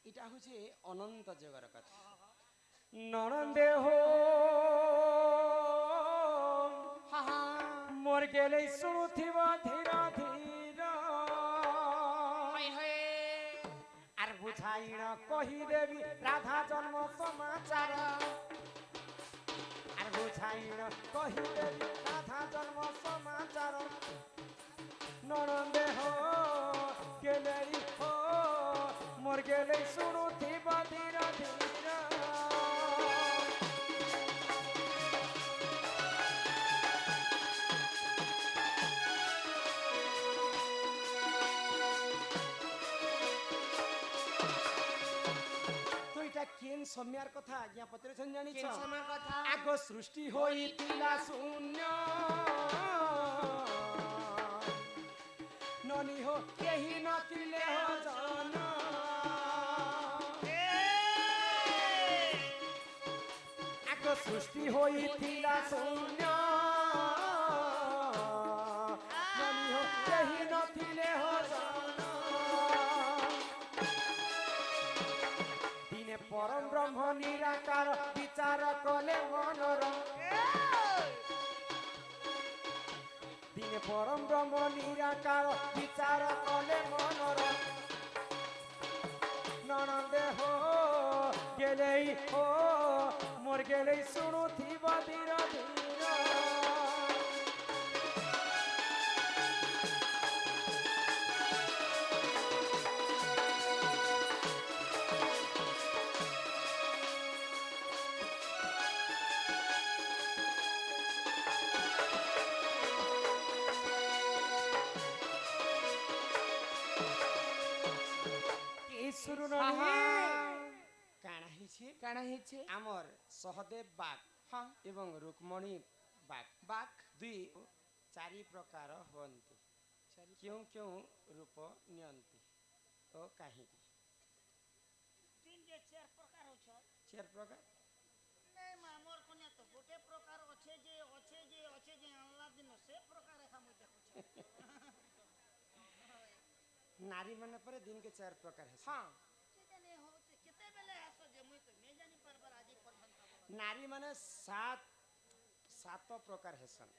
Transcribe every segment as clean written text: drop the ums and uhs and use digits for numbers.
এটা হচ্ছে অনন্ত জগর কথা। ননন্দে হো মোর গেলে শুনুথিব ধীর ধীর আর বুঝাইণ কহিদেবি রাধা জন্ম সমাচার আর বুঝাইণ কহিদেবি রাধা জন্ম সমাচার ননন্দে হো গেলে হো মোর গেলে শুনুথিব ধীর ধীর কেন সময়ার কথা আজ্ঞা পত্রেছেন জানিছ কেন সময়ের কথা আগ সৃষ্টি হইতিলা শূন্য ননি হো কেহি নতিলে হো জন আগ সৃষ্টি হইতিলা শূন্য ননি হো কেহি নতিলে হো জন পরম ব্রহ্ম নিরাকার বিচার কলে মনর দিনে পরম ব্রহ্ম নিরাকার বিচার কলে মনর ননন্দে হো গেলেই হো মোর গেলেই শুনুথিব ধীর ধীর আমার সহদেব বাঘ এবং রুক্মণী বাঘ বাঘ দুই চারি প্রকার হন্তি কেউ কেউ রূপ নিয়ন্তি ও কাহিনী চার প্রকার নাই মা মোর কোনে তো গোটে প্রকার আছে যে আল্লাহ দিন সে প্রকার এখা মই দেখুছি নারী মানে পরে দিনকে চার প্রকার আছে হ্যাঁ কেনে হচ্ছে কেতে বেলে আসো যে মই তো নে জানি পারবার আজি পর্যন্ত নারী মানে সাত প্রকার হেসন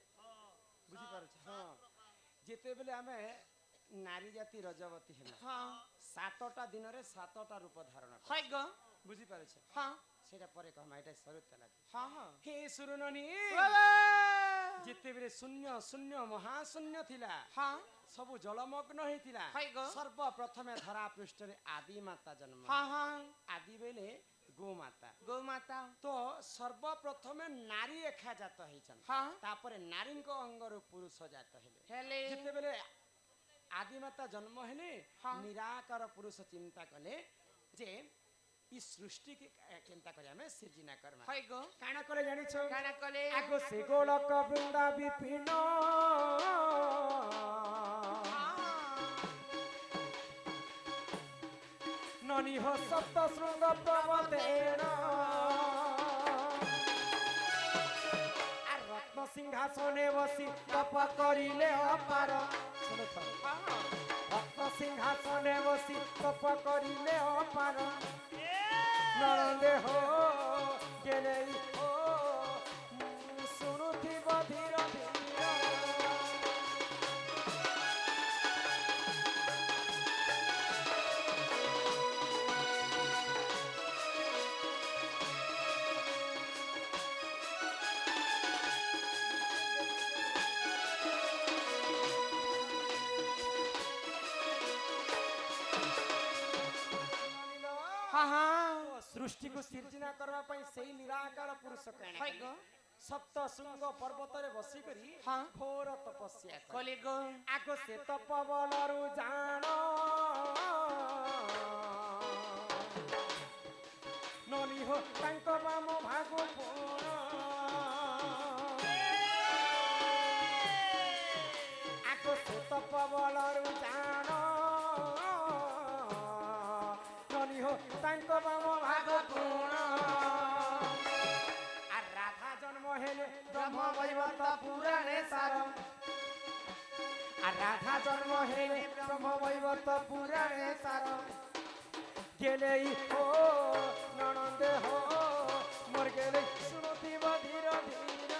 বুঝি পারছ হ্যাঁ যেতেবেলে আমি নারী জাতি রজবতী হেমা হ্যাঁ সাতটা দিনরে সাতটা রূপ ধারণ হয় গো বুঝি পারছ হ্যাঁ সেটা পরে কহমা এটা সরুতে লাগে হ্যাঁ হ্যাঁ হে সুরননি যেতেবেলে শূন্য শূন্য মহাশূন্য থিলা হ্যাঁ সবু জলমগ্ন হইতিলা সর্বপ্রথমে ধরা পৃষ্ঠরে আদি মাতা জন্ম হ্যাঁ হ্যাঁ আদি বেলে গোমাতা গোমাতা তো সর্বপ্রথমে নারী একা জাত হইছন হ্যাঁ তারপরে নারীଙ୍କ অঙ্গর পুরুষ জাত হেলে হেলে যেতেবেলে আদি মাতা জন্ম হেলে নিরাকার পুরুষ চিন্তা কলে যে ই সৃষ্টি কে চিন্তা করে আমি সৃজনা করমা হয় গো কানা করে জানিছো কানা কলে আগো সে গোলক বৃন্দা বিপিন ননি হো সপ্ত শৃঙ্গ প্রবতেন আর রত্ন সিংহাসনে বসি তপ করিলে অপার রত্ন সিংহাসনে বসি তপ করিলে অপার নরন্দে হো গেলেই হো শুনুথিব ধীর ধীর सृष्टि को सृजना करबा पई सेही निराकार पुरुष कहना सप्त शृंग पर्वत रे बसी करी घोर तपस्या कले गो आगो से तपबलरु जान ननी हो तांक बाम भागो पुण आगो से तपबलरु जान ननी हो तांक बाम भागो पुण আর রাধা জন্ম হেলে ব্রহ্ম বৈবর্ত পুরাণে সার আর রাধা জন্ম হেলে ব্রহ্ম বৈবর্ত পুরাণে সার গেলেই হো ননন্দে হো মোর গেলেই শুনতিব ধীর ধীর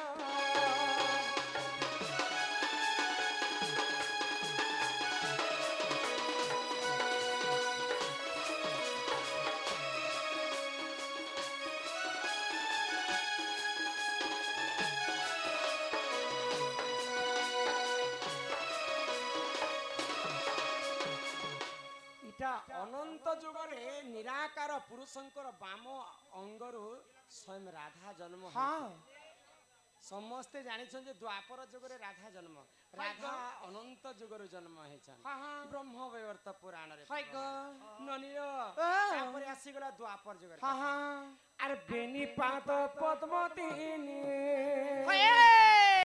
এটা ଅନନ୍ତ ଯୁଗରେ ନିରାକାର ପୁରୁଷଙ୍କର ବାମ ଅଙ୍ଗରୁ ସ୍ୱୟଂ ରାଧା ଜନ୍ମ ହୋଇଥିଲେ। ସମସ୍ତେ ଜାଣିଛନ୍ତି ଯେ ଦ୍ୱାପର ଯୁଗରେ ରାଧା ଜନ୍ମ ରାଧା ଅନନ୍ତ ଯୁଗରୁ ଜନ୍ମ ହେଇଛନ୍ତି ବ୍ରହ୍ମ ବୈବର୍ତ ପୁରାଣରେ ନନୀର ତାପରେ ଆସିଗଲା ଦ୍ୱାପର ଯୁଗରେ ଆରେ ବେନି ପାଦ ପଦ୍ମ ତିନି